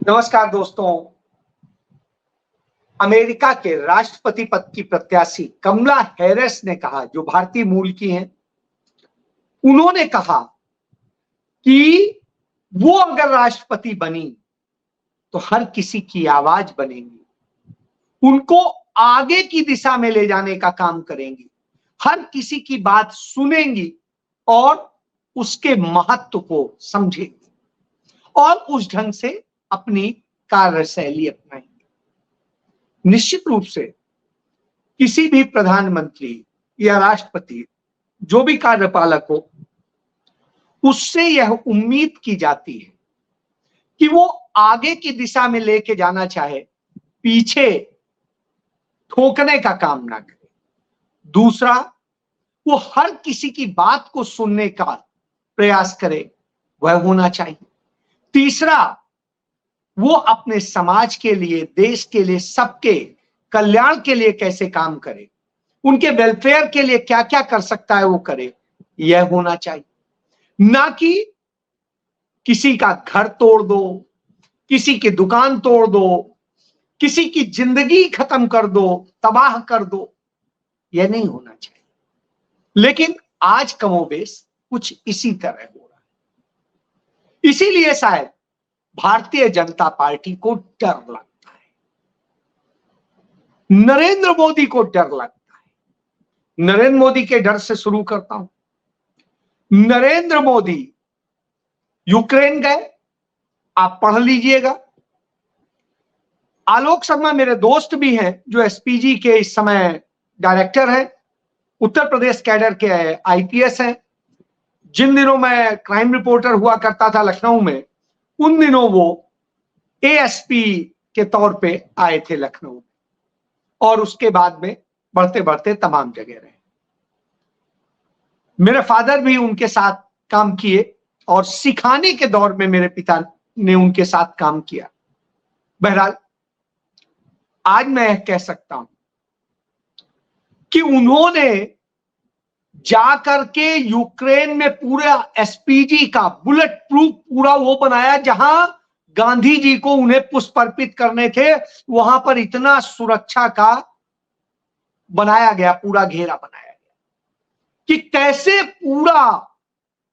नमस्कार दोस्तों। अमेरिका के राष्ट्रपति पद की प्रत्याशी कमला हैरिस ने कहा, जो भारतीय मूल की हैं, उन्होंने कहा कि वो अगर राष्ट्रपति बनी तो हर किसी की आवाज बनेंगी, उनको आगे की दिशा में ले जाने का काम करेंगी, हर किसी की बात सुनेंगी और उसके महत्व को समझेंगी और उस ढंग से अपनी कार्यशैली अपनाएंगी। निश्चित रूप से किसी भी प्रधानमंत्री या राष्ट्रपति, जो भी कार्यपालक हो, उससे यह उम्मीद की जाती है कि वो आगे की दिशा में लेके जाना चाहे, पीछे ठोकने का काम ना करे। दूसरा, वो हर किसी की बात को सुनने का प्रयास करे, वह होना चाहिए। तीसरा, वो अपने समाज के लिए, देश के लिए, सबके कल्याण के लिए कैसे काम करे, उनके वेलफेयर के लिए क्या क्या कर सकता है वो करे, यह होना चाहिए। ना कि किसी का घर तोड़ दो, किसी की दुकान तोड़ दो, किसी की जिंदगी खत्म कर दो, तबाह कर दो, यह नहीं होना चाहिए। लेकिन आज कमोबेश कुछ इसी तरह हो रहा है। इसीलिए शायद भारतीय जनता पार्टी को डर लगता है, नरेंद्र मोदी को डर लगता है। नरेंद्र मोदी के डर से शुरू करता हूं। नरेंद्र मोदी यूक्रेन गए, आप पढ़ लीजिएगा। आलोक शर्मा मेरे दोस्त भी हैं, जो एसपीजी के इस समय डायरेक्टर हैं, उत्तर प्रदेश कैडर के आईपीएस हैं। जिन दिनों मैं क्राइम रिपोर्टर हुआ करता था लखनऊ में, उन दिनों वो एएसपी के तौर पे आए थे लखनऊ में, और उसके बाद में बढ़ते बढ़ते तमाम जगह रहे। मेरे फादर भी उनके साथ काम किए और सिखाने के दौर में मेरे पिता ने उनके साथ काम किया। बहरहाल, आज मैं कह सकता हूं कि उन्होंने जाकर के यूक्रेन में पूरा एसपीजी का बुलेट प्रूफ पूरा वो बनाया, जहां गांधी जी को उन्हें पुष्प अर्पित करने थे, वहां पर इतना सुरक्षा का बनाया गया, पूरा घेरा बनाया गया कि कैसे पूरा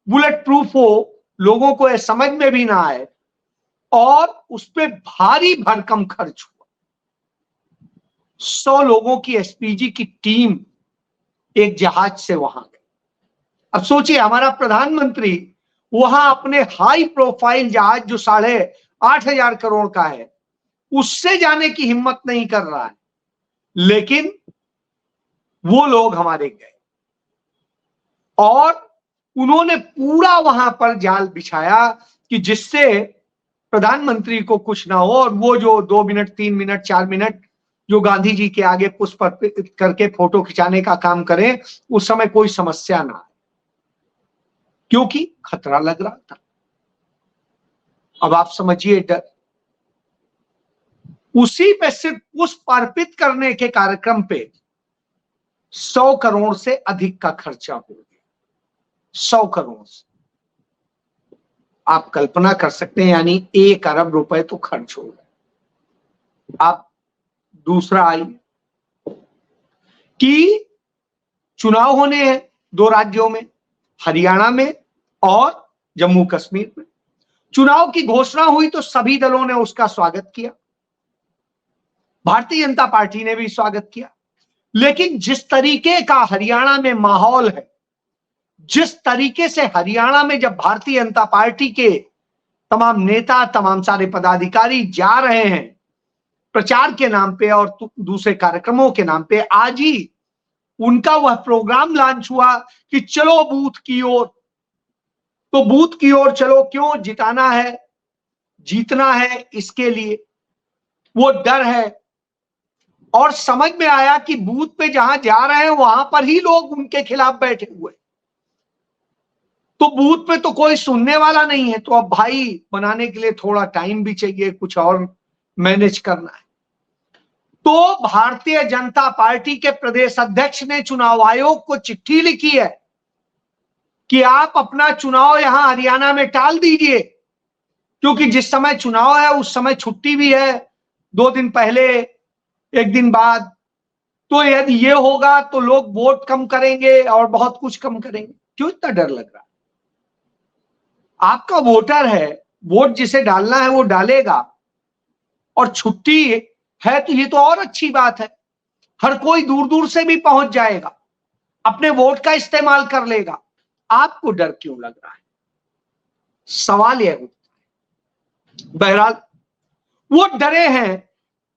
बुलेट प्रूफ हो, लोगों को यह समझ में भी ना आए, और उस पर भारी भरकम खर्च हुआ। 100 लोगों की एसपीजी की टीम एक जहाज से वहां गई। अब सोचिए, हमारा प्रधानमंत्री वहां अपने हाई प्रोफाइल जहाज, जो 8,500 करोड़ का है, उससे जाने की हिम्मत नहीं कर रहा है, लेकिन वो लोग हमारे गए और उन्होंने पूरा वहां पर जाल बिछाया कि जिससे प्रधानमंत्री को कुछ ना हो, और वो जो 2 मिनट, 3 मिनट, 4 मिनट जो गांधी जी के आगे पुष्प अर्पित करके फोटो खिंचाने का काम करें, उस समय कोई समस्या ना आए, क्योंकि खतरा लग रहा था। अब आप समझिए डर। उसी पे सिर्फ पुष्प अर्पित करने के कार्यक्रम पे 100 करोड़ से अधिक का खर्चा हो गया। 100 करोड़ से आप कल्पना कर सकते हैं, यानी 1 अरब रुपए तो खर्च हो गए। आप दूसरा आइए कि चुनाव होने हैं 2 राज्यों में, हरियाणा में और जम्मू कश्मीर में। चुनाव की घोषणा हुई तो सभी दलों ने उसका स्वागत किया, भारतीय जनता पार्टी ने भी स्वागत किया। लेकिन जिस तरीके का हरियाणा में माहौल है, जिस तरीके से हरियाणा में जब भारतीय जनता पार्टी के तमाम नेता, तमाम सारे पदाधिकारी जा रहे हैं प्रचार के नाम पे और दूसरे कार्यक्रमों के नाम पे, आज ही उनका वह प्रोग्राम लॉन्च हुआ कि चलो बूथ की ओर। तो बूथ की ओर चलो, क्यों? जिताना है, जीतना है, इसके लिए वो डर है। और समझ में आया कि बूथ पे जहां जा रहे हैं वहां पर ही लोग उनके खिलाफ बैठे हुए, तो बूथ पे तो कोई सुनने वाला नहीं है। तो अब भाई, बनाने के लिए थोड़ा टाइम भी चाहिए, कुछ और मैनेज करना है। तो भारतीय जनता पार्टी के प्रदेश अध्यक्ष ने चुनाव आयोग को चिट्ठी लिखी है कि आप अपना चुनाव यहां हरियाणा में टाल दीजिए, क्योंकि जिस समय चुनाव है उस समय छुट्टी भी है, 2 दिन पहले, 1 दिन बाद। तो यदि ये होगा तो लोग वोट कम करेंगे और बहुत कुछ कम करेंगे। क्यों इतना डर लग रहा है? आपका वोटर है, वोट जिसे डालना है वो डालेगा, और छुट्टी है तो ये तो और अच्छी बात है। हर कोई दूर दूर से भी पहुंच जाएगा, अपने वोट का इस्तेमाल कर लेगा। आपको डर क्यों लग रहा है? सवाल यह उठता है। बहरहाल वो डरे हैं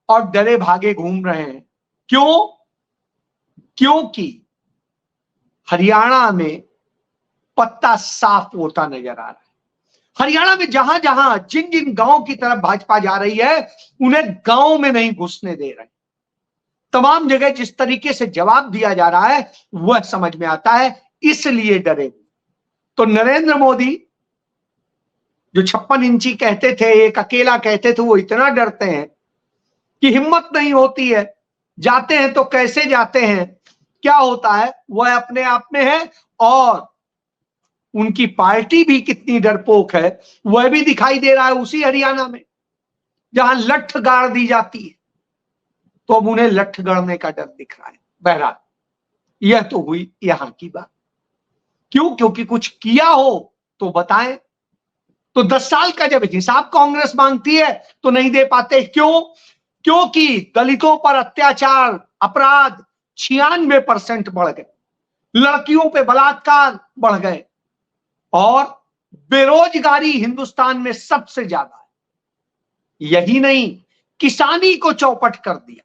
और डरे भागे घूम रहे हैं। क्यों? क्योंकि हरियाणा में पत्ता साफ होता नजर आ रहा है। हरियाणा में जहां जहां जिन जिन गांव की तरफ भाजपा जा रही है, उन्हें गांव में नहीं घुसने दे रहे। तमाम जगह जिस तरीके से जवाब दिया जा रहा है वह समझ में आता है, इसलिए डरे। तो नरेंद्र मोदी जो 56 इंची कहते थे, एक अकेला कहते थे, वो इतना डरते हैं कि हिम्मत नहीं होती है। जाते हैं तो कैसे जाते हैं, क्या होता है वह अपने आप में है, और उनकी पार्टी भी कितनी डरपोक है वह भी दिखाई दे रहा है उसी हरियाणा में, जहां लठ गाड़ दी जाती है तो अब उन्हें लठ गड़ने का डर दिख रहा है। बहरहाल यह तो हुई यहां की बात। क्यों? क्योंकि कुछ किया हो तो बताएं। तो 10 साल का जब हिसाब कांग्रेस मांगती है तो नहीं दे पाते। क्यों? क्योंकि दलितों पर अत्याचार, अपराध 96% बढ़ गए, लड़कियों पे बलात्कार बढ़ गए, और बेरोजगारी हिंदुस्तान में सबसे ज्यादा है। यही नहीं, किसानी को चौपट कर दिया,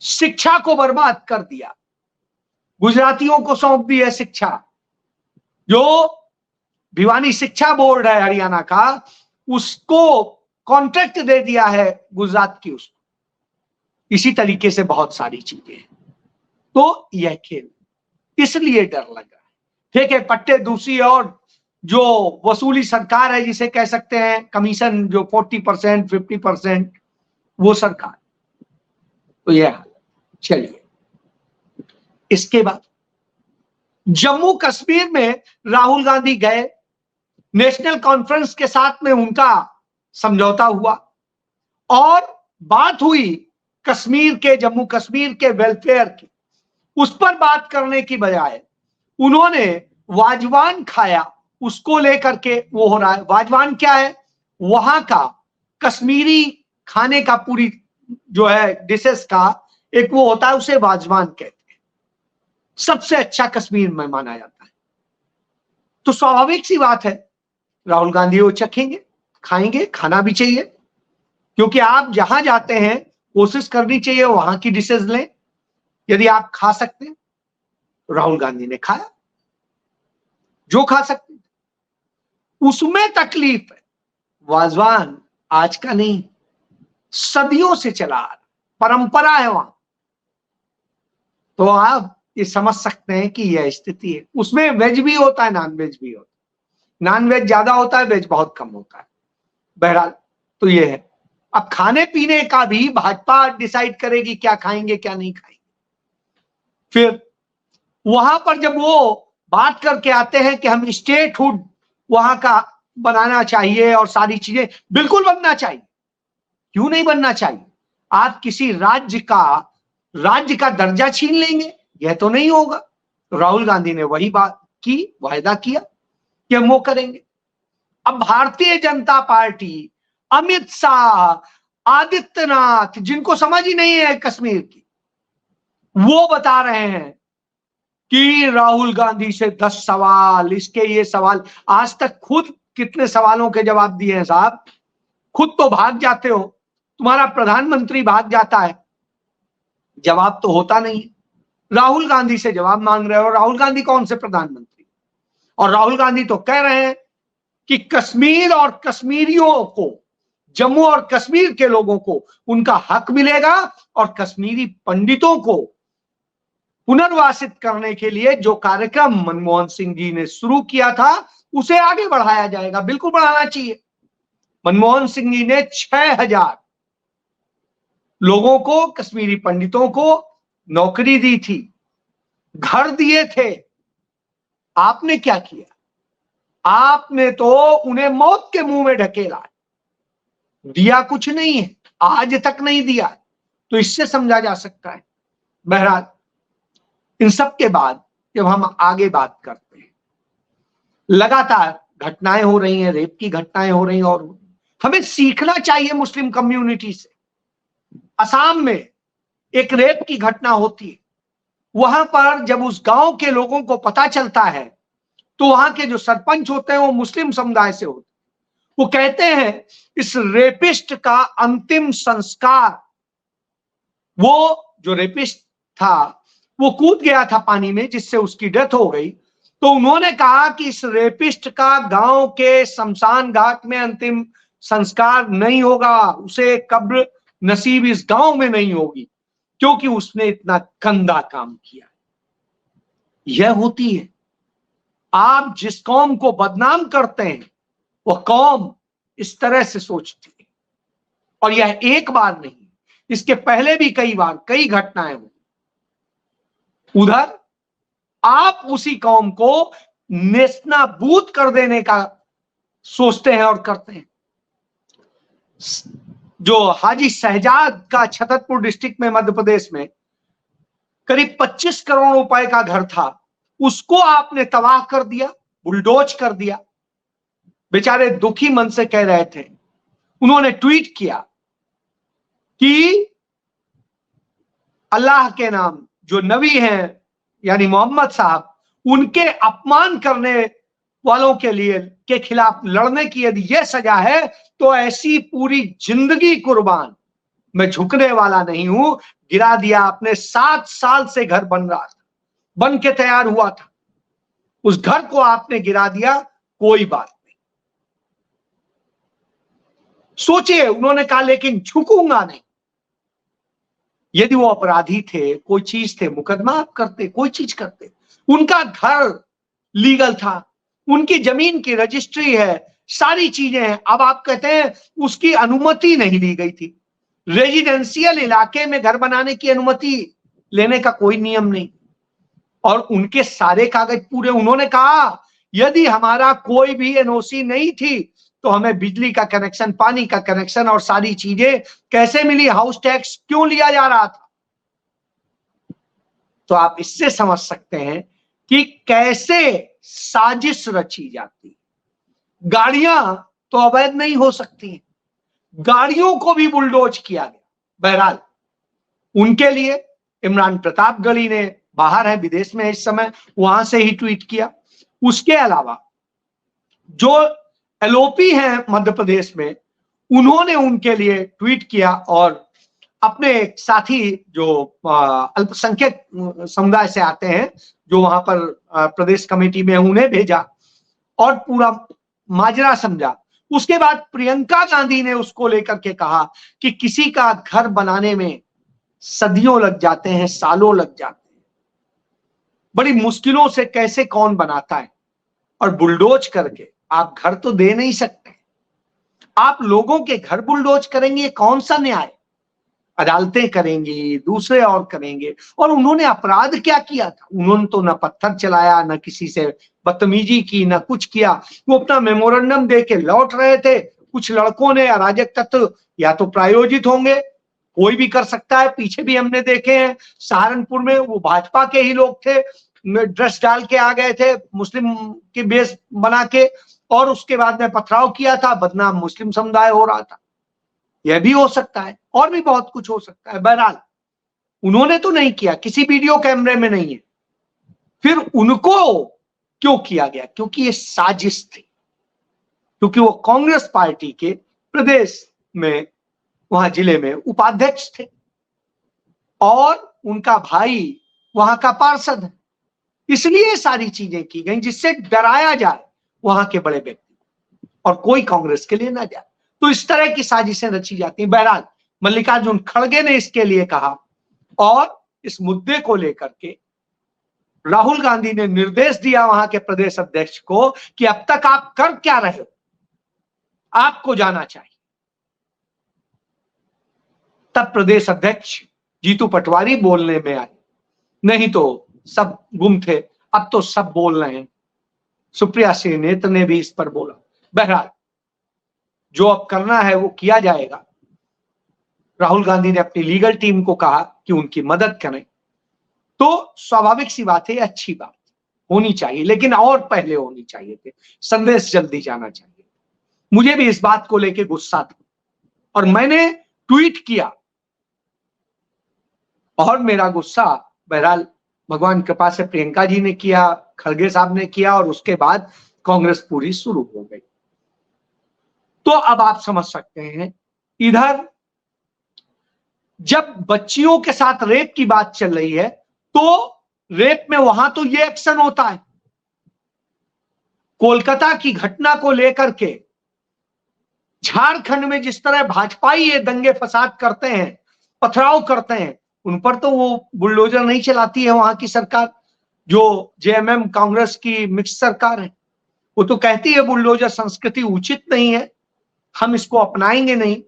शिक्षा को बर्बाद कर दिया, गुजरातियों को सौंप दी है शिक्षा। जो भिवानी शिक्षा बोर्ड है हरियाणा का, उसको कॉन्ट्रैक्ट दे दिया है गुजरात की उसको। इसी तरीके से बहुत सारी चीजें हैं। तो यह खेल, इसलिए डर लग रहा है। ठीक है, पट्टे दूसरी और जो वसूली सरकार है, जिसे कह सकते हैं कमीशन, जो 40% 50%, वो सरकार। तो यह चलिए, इसके बाद जम्मू कश्मीर में राहुल गांधी गए, नेशनल कॉन्फ्रेंस के साथ में उनका समझौता हुआ, और बात हुई कश्मीर के, जम्मू कश्मीर के वेलफेयर की। उस पर बात करने की बजाय उन्होंने वाजवान खाया, उसको लेकर के वो हो रहा है। वाजवान क्या है? वहां का कश्मीरी खाने का, पूरी जो है डिशेस का एक वो होता है, उसे वाजवान कहते हैं। सबसे अच्छा कश्मीर में माना जाता है। तो स्वाभाविक सी बात है, राहुल गांधी वो चखेंगे, खाएंगे, खाना भी चाहिए, क्योंकि आप जहां जाते हैं कोशिश करनी चाहिए वहां की डिशेज लें, यदि आप खा सकते हैं। राहुल गांधी ने खाया जो खा सकते हैं, उसमें तकलीफ है। वाजवान आज का नहीं, सदियों से चला आ रहा, परंपरा है वहां। तो आप ये समझ सकते हैं कि यह स्थिति है। उसमें वेज भी होता है, नॉन वेज भी होता है। नॉन वेज ज्यादा होता है, वेज बहुत कम होता है। बहरहाल तो ये है। अब खाने पीने का भी भाजपा डिसाइड करेगी, क्या खाएंगे क्या नहीं खाएंगे। फिर वहां पर जब वो बात करके आते हैं कि हम स्टेटहुड वहां का बनाना चाहिए, और सारी चीजें बिल्कुल बनना चाहिए, क्यों नहीं बनना चाहिए। आप किसी राज्य का दर्जा छीन लेंगे, यह तो नहीं होगा। तो राहुल गांधी ने वही बात की, वायदा किया कि हम वो करेंगे। अब भारतीय जनता पार्टी, अमित शाह, आदित्यनाथ, जिनको समझ ही नहीं है कश्मीर की, वो बता रहे हैं कि राहुल गांधी से 10 सवाल, इसके ये सवाल। आज तक खुद कितने सवालों के जवाब दिए हैं साहब। खुद तो भाग जाते हो, तुम्हारा प्रधानमंत्री भाग जाता है, जवाब तो होता नहीं। राहुल गांधी से जवाब मांग रहे हो। राहुल गांधी कौन से प्रधानमंत्री? और राहुल गांधी तो कह रहे हैं कि कश्मीर और कश्मीरियों को, जम्मू और कश्मीर के लोगों को उनका हक मिलेगा, और कश्मीरी पंडितों को पुनर्वासित करने के लिए जो कार्यक्रम मनमोहन सिंह जी ने शुरू किया था उसे आगे बढ़ाया जाएगा। बिल्कुल बढ़ाना चाहिए। मनमोहन सिंह जी ने 6000 लोगों को, कश्मीरी पंडितों को नौकरी दी थी, घर दिए थे। आपने क्या किया? आपने तो उन्हें मौत के मुंह में ढकेला है, दिया कुछ नहीं है, आज तक नहीं दिया। तो इससे समझा जा सकता है। बहरहाल इन सब के बाद जब हम आगे बात करते हैं, लगातार घटनाएं हो रही हैं, रेप की घटनाएं हो रही हैं, और हमें सीखना चाहिए मुस्लिम कम्युनिटी से। असम में एक रेप की घटना होती है, वहां पर जब उस गांव के लोगों को पता चलता है तो वहां के जो सरपंच होते हैं वो मुस्लिम समुदाय से होते हैं। वो कहते हैं इस रेपिस्ट का अंतिम संस्कार, वो जो रेपिस्ट था वो कूद गया था पानी में जिससे उसकी डेथ हो गई। तो उन्होंने कहा कि इस रेपिस्ट का गांव के शमशान घाट में अंतिम संस्कार नहीं होगा, उसे कब्र नसीब इस गांव में नहीं होगी, क्योंकि उसने इतना गंदा काम किया। यह होती है, आप जिस कौम को बदनाम करते हैं वह कौम इस तरह से सोचती है। और यह एक बार नहीं, इसके पहले भी कई बार कई घटनाएं हुई। उधर आप उसी कौम को नेस्तनाबूद कर देने का सोचते हैं और करते हैं। जो हाजी शहजाद का छतरपुर डिस्ट्रिक्ट में मध्य प्रदेश में करीब 25 करोड़ रुपए का घर था, उसको आपने तबाह कर दिया, बुलडोज कर दिया। बेचारे दुखी मन से कह रहे थे, उन्होंने ट्वीट किया कि अल्लाह के नाम जो नबी हैं यानी मोहम्मद साहब, उनके अपमान करने वालों के लिए के खिलाफ लड़ने की यदि यह सजा है तो ऐसी पूरी जिंदगी कुर्बान, मैं झुकने वाला नहीं हूं। गिरा दिया आपने। 7 साल से घर बन रहा था, बन के तैयार हुआ था, उस घर को आपने गिरा दिया, कोई बात नहीं। सोचिए, उन्होंने कहा लेकिन झुकूंगा नहीं। यदि वो अपराधी थे, कोई चीज थे, मुकदमा आप करते, कोई चीज करते। उनका घर लीगल था, उनकी जमीन की रजिस्ट्री है, सारी चीजें हैं। अब आप कहते हैं उसकी अनुमति नहीं ली गई थी। रेजिडेंशियल इलाके में घर बनाने की अनुमति लेने का कोई नियम नहीं, और उनके सारे कागज पूरे। उन्होंने कहा यदि हमारा कोई भी एनओसी नहीं थी तो हमें बिजली का कनेक्शन, पानी का कनेक्शन और सारी चीजें कैसे मिली, हाउस टैक्स क्यों लिया जा रहा था। तो आप इससे समझ सकते हैं कि कैसे साजिश रची जाती। गाड़ियां तो अवैध नहीं हो सकती, गाड़ियों को भी बुलडोज किया गया। बहरहाल उनके लिए इमरान प्रतापगढ़ी ने, बाहर है, विदेश में इस समय, वहां से ही ट्वीट किया। उसके अलावा जो एलओपी हैं मध्य प्रदेश में, उन्होंने उनके लिए ट्वीट किया और अपने एक साथी जो अल्पसंख्यक समुदाय से आते हैं, जो वहां पर प्रदेश कमेटी में, उन्हें भेजा और पूरा माजरा समझा। उसके बाद प्रियंका गांधी ने उसको लेकर के कहा कि किसी का घर बनाने में सदियों लग जाते हैं, सालों लग जाते हैं, बड़ी मुश्किलों से कैसे कौन बनाता है, और बुलडोज करके आप घर तो दे नहीं सकते, आप लोगों के घर बुलडोज करेंगे, कौन सा न्याय। अदालतें करेंगी, दूसरे और करेंगे। और उन्होंने अपराध क्या किया था? उन्होंने तो न पत्थर चलाया, न किसी से बदतमीजी की, न कुछ किया। वो अपना मेमोरेंडम दे के लौट रहे थे। कुछ लड़कों ने, अराजक तत्व, या तो प्रायोजित होंगे, कोई भी कर सकता है, पीछे भी हमने देखे हैं, सहारनपुर में वो भाजपा के ही लोग थे, ड्रेस डाल के आ गए थे, मुस्लिम के बेस बना के, और उसके बाद में पथराव किया था, बदनाम मुस्लिम समुदाय हो रहा था। यह भी हो सकता है, और भी बहुत कुछ हो सकता है। बहरहाल उन्होंने तो नहीं किया, किसी वीडियो कैमरे में नहीं है। फिर उनको क्यों किया गया? क्योंकि ये साजिश थी, क्योंकि वो कांग्रेस पार्टी के प्रदेश में, वहां जिले में उपाध्यक्ष थे, और उनका भाई वहां का पार्षद है। इसलिए सारी चीजें की गई जिससे डराया जाए वहां के बड़े व्यक्ति, और कोई कांग्रेस के लिए ना जाए। तो इस तरह की साजिशें रची जाती हैं। बहरहाल मल्लिकार्जुन खड़गे ने इसके लिए कहा, और इस मुद्दे को लेकर के राहुल गांधी ने निर्देश दिया वहां के प्रदेश अध्यक्ष को कि अब तक आप कर क्या रहे हो, आपको जाना चाहिए। तब प्रदेश अध्यक्ष जीतू पटवारी बोलने में आए, नहीं तो सब गुम थे, अब तो सब बोल रहे हैं। सुप्रिया सिंह नेत्र ने भी इस पर बोला। बहरहाल जो अब करना है वो किया जाएगा। राहुल गांधी ने अपनी लीगल टीम को कहा कि उनकी मदद करें, तो स्वाभाविक सी बात है, अच्छी बात होनी चाहिए, लेकिन और पहले होनी चाहिए थे, संदेश जल्दी जाना चाहिए। मुझे भी इस बात को लेकर गुस्सा था और मैंने ट्वीट किया, और मेरा गुस्सा बहरहाल भगवान कृपा से प्रियंका जी ने किया, खड़गे साहब ने किया, और उसके बाद कांग्रेस पूरी शुरू हो गई। तो अब आप समझ सकते हैं, इधर जब बच्चियों के साथ रेप की बात चल रही है तो रेप में वहां तो ये एक्शन होता है। कोलकाता की घटना को लेकर के झारखंड में जिस तरह भाजपाई ये दंगे फसाद करते हैं, पथराव करते हैं, उन पर तो वो बुलडोजर नहीं चलाती है वहां की सरकार, जो जेएमएम कांग्रेस की मिक्स सरकार है। वो तो कहती है बुलडोजर संस्कृति उचित नहीं है, हम इसको अपनाएंगे नहीं।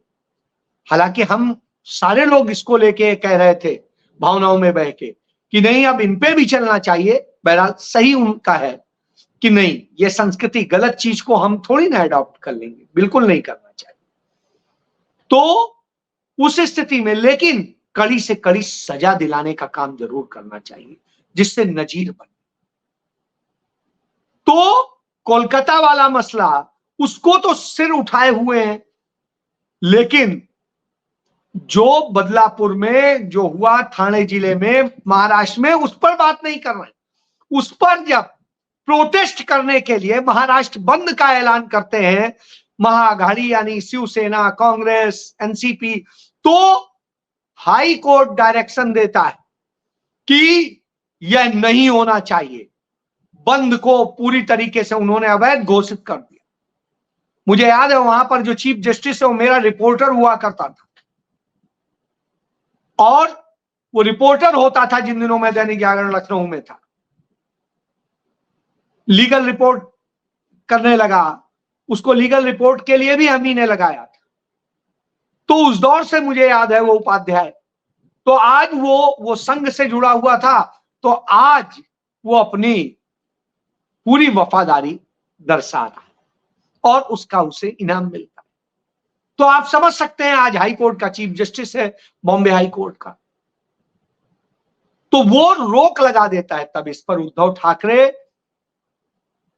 हालांकि हम सारे लोग इसको लेके कह रहे थे भावनाओं में बह के कि नहीं, अब इन पे भी चलना चाहिए। बहरहाल सही उनका है कि नहीं, ये संस्कृति गलत चीज को हम थोड़ी ना अडॉप्ट कर लेंगे, बिल्कुल नहीं करना चाहिए। तो उस स्थिति में लेकिन कड़ी से कड़ी सजा दिलाने का काम जरूर करना चाहिए, जिससे नजीर बने। तो कोलकाता वाला मसला, उसको तो सिर उठाए हुए हैं, लेकिन जो बदलापुर में जो हुआ, ठाणे जिले में, महाराष्ट्र में, उस पर बात नहीं कर रहे। उस पर जब प्रोटेस्ट करने के लिए महाराष्ट्र बंद का ऐलान करते हैं महाआघाड़ी यानी शिवसेना, कांग्रेस, एनसीपी, तो हाई कोर्ट डायरेक्शन देता है कि यह नहीं होना चाहिए। बंद को पूरी तरीके से उन्होंने अवैध घोषित कर दिया। मुझे याद है वहां पर जो चीफ जस्टिस है वो मेरा रिपोर्टर हुआ करता था, और वो रिपोर्टर होता था जिन दिनों में दैनिक जागरण लखनऊ में था। लीगल रिपोर्ट करने लगा, उसको लीगल रिपोर्ट के लिए भी हम ही ने लगाया था। तो उस दौर से मुझे याद है वो उपाध्याय, तो आज वो संघ से जुड़ा हुआ था, तो आज वो अपनी पूरी वफादारी दर्शा रहा है और उसका उसे इनाम मिलता है। तो आप समझ सकते हैं, आज हाई कोर्ट का चीफ जस्टिस है, बॉम्बे हाई कोर्ट का, तो वो रोक लगा देता है। तब इस पर उद्धव ठाकरे,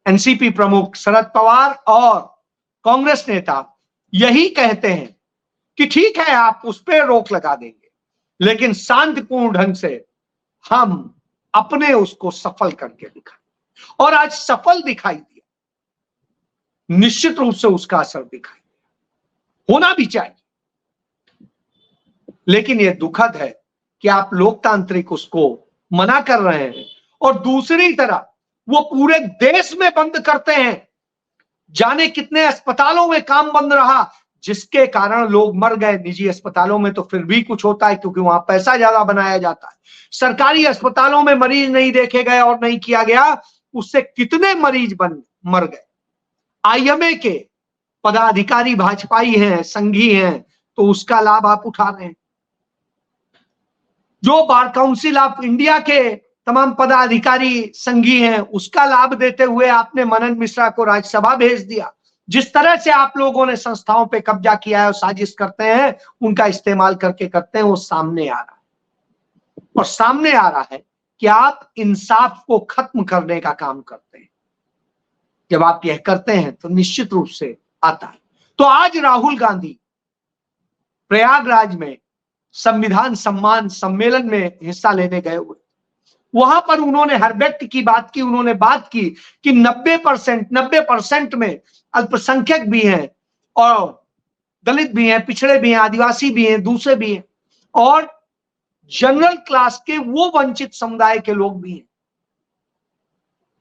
एनसीपी प्रमुख शरद पवार और कांग्रेस नेता यही कहते हैं कि ठीक है, आप उस पर रोक लगा देंगे, लेकिन शांतिपूर्ण ढंग से हम अपने उसको सफल करके दिखाएं। और आज सफल दिखाई दिया, निश्चित रूप से उसका असर दिखाई दिया, होना भी चाहिए। लेकिन यह दुखद है कि आप लोकतांत्रिक उसको मना कर रहे हैं और दूसरी तरफ वो पूरे देश में बंद करते हैं। जाने कितने अस्पतालों में काम बंद रहा, जिसके कारण लोग मर गए। निजी अस्पतालों में तो फिर भी कुछ होता है क्योंकि वहां पैसा ज्यादा बनाया जाता है। सरकारी अस्पतालों में मरीज नहीं देखे गए और नहीं किया गया, उससे कितने मरीज मर गए। आईएमए के पदाधिकारी भाजपाई हैं, संघी हैं, तो उसका लाभ आप उठा रहे हैं। जो बार काउंसिल ऑफ इंडिया के तमाम पदाधिकारी संघी हैं, उसका लाभ देते हुए आपने मनन मिश्रा को राज्यसभा भेज दिया। जिस तरह से आप लोगों ने संस्थाओं पे कब्जा किया है और साजिश करते हैं, उनका इस्तेमाल करके करते हैं, वो सामने आ रहा है। और सामने आ रहा है कि आप इंसाफ को खत्म करने का काम करते हैं। जब आप यह करते हैं तो निश्चित रूप से आता है। तो आज राहुल गांधी प्रयागराज में संविधान सम्मान सम्मेलन में हिस्सा लेने गए हुए, वहां पर उन्होंने हर व्यक्ति की बात की। उन्होंने बात की कि 90% में अल्पसंख्यक भी हैं और दलित भी हैं, पिछड़े भी हैं, आदिवासी भी हैं, दूसरे भी हैं, और जनरल क्लास के वो वंचित समुदाय के लोग भी हैं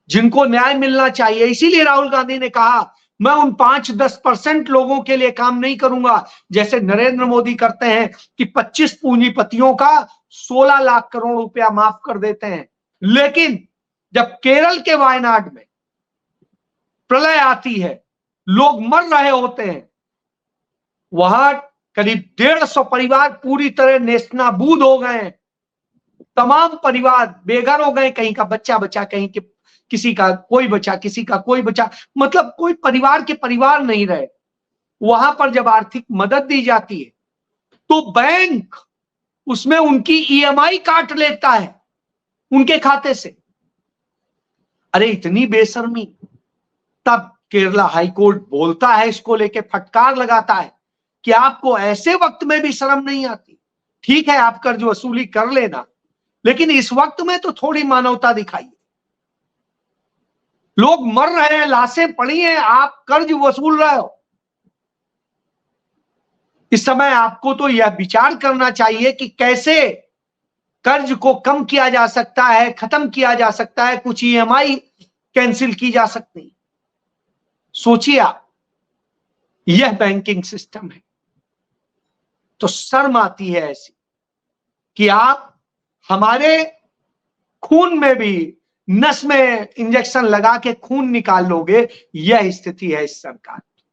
जिनको न्याय मिलना चाहिए। इसीलिए राहुल गांधी ने कहा, मैं उन 5-10% लोगों के लिए काम नहीं करूंगा जैसे नरेंद्र मोदी करते हैं कि 25 पूंजीपतियों का 16 लाख करोड़ रुपया माफ कर देते हैं। लेकिन जब केरल के वायनाड में प्रलय आती है, लोग मर रहे होते हैं, वहां करीब 150 परिवार पूरी तरह नेस्तनाबूद हो गए, तमाम परिवार बेघर हो गए, कहीं का बच्चा बचा, कहीं के किसी का कोई बचा, किसी का कोई बचा, मतलब कोई परिवार के परिवार नहीं रहे। वहां पर जब आर्थिक मदद दी जाती है तो बैंक उसमें उनकी ईएमआई काट लेता है उनके खाते से। अरे इतनी बेशर्मी। तब केरला हाईकोर्ट बोलता है, इसको लेके फटकार लगाता है कि आपको ऐसे वक्त में भी शर्म नहीं आती। ठीक है, आप कर्ज वसूली कर लेना, लेकिन इस वक्त में तो थोड़ी मानवता दिखाइए। लोग मर रहे हैं, लाशें पड़ी हैं, आप कर्ज वसूल रहे हो। इस समय आपको तो यह विचार करना चाहिए कि कैसे कर्ज को कम किया जा सकता है, खत्म किया जा सकता है, कुछ ईएमआई कैंसिल की जा सकती। सोचिए आप, यह बैंकिंग सिस्टम है। तो शर्म आती है ऐसी कि आप हमारे खून में भी, नस में इंजेक्शन लगा के खून निकाल लोगे। यह स्थिति है इस सरकार की।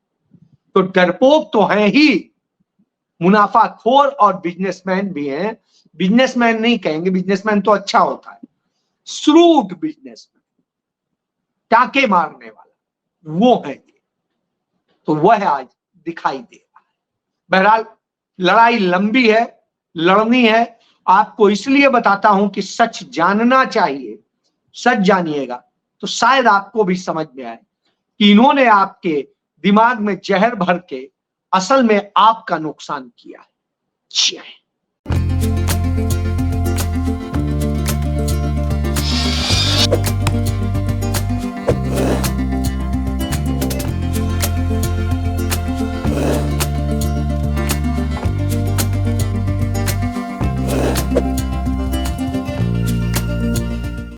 तो डरपोक तो हैं ही, मुनाफाखोर और बिजनेसमैन भी हैं। बिजनेसमैन नहीं कहेंगे, बिजनेसमैन तो अच्छा होता है, श्रूड बिजनेसमैन, टाके मारने वाला, वो है ये। तो वह आज दिखाई दे रहा है। बहरहाल लड़ाई लंबी है, लड़नी है। आपको इसलिए बताता हूं कि सच जानना चाहिए। सच जानिएगा तो शायद आपको भी समझ में आए कि इन्होंने आपके दिमाग में जहर भर के असल में आपका नुकसान किया है।